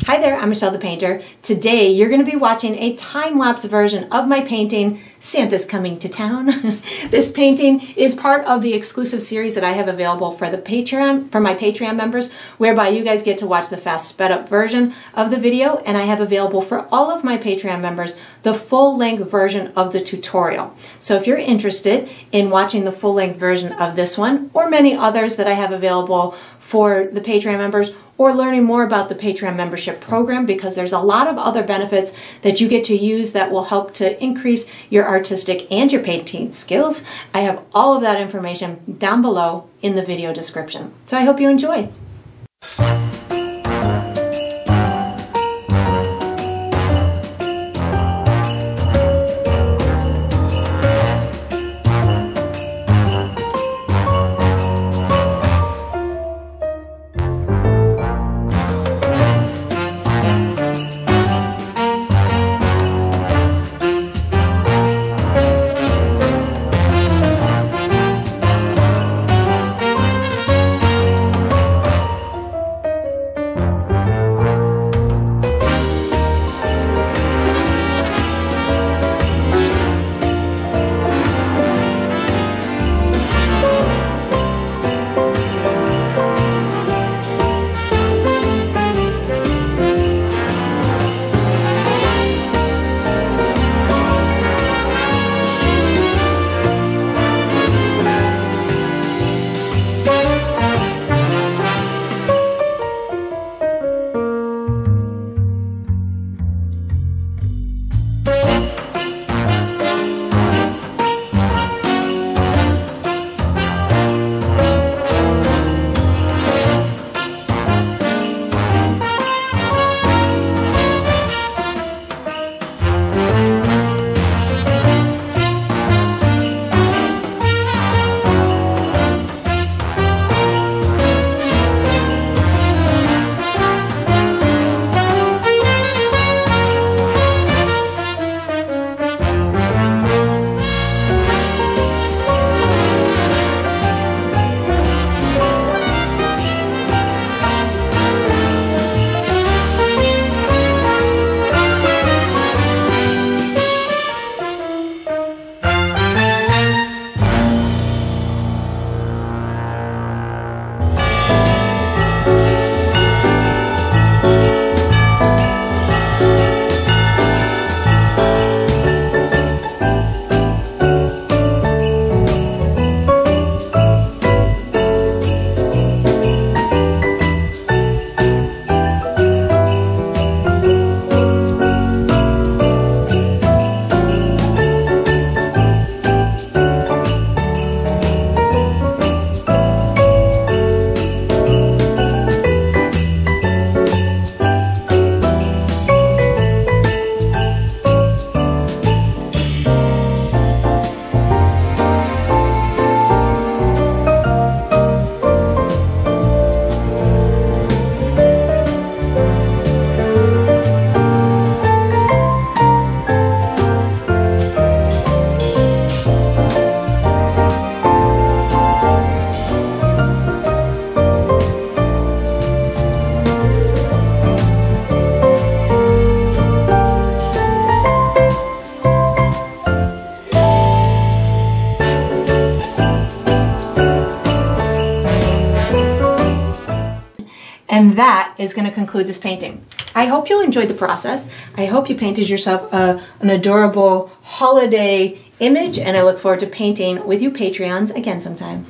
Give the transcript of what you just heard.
Hi there, I'm Michelle the Painter. Today you're going to be watching a time-lapse version of my painting, Santa's Coming to Town. This painting is part of the exclusive series that I have available for my Patreon members, whereby you guys get to watch the fast sped up version of the video, and I have available for all of my Patreon members the full-length version of the tutorial. So if you're interested in watching the full-length version of this one, or many others that I have available for the Patreon members, or learning more about the Patreon membership program, because there's a lot of other benefits that you get to use that will help to increase your artistic and your painting skills. I have all of that information down below in the video description. So I hope you enjoy. And that is going to conclude this painting. I hope you enjoyed the process. I hope you painted yourself an adorable holiday image, and I look forward to painting with you Patreons again sometime.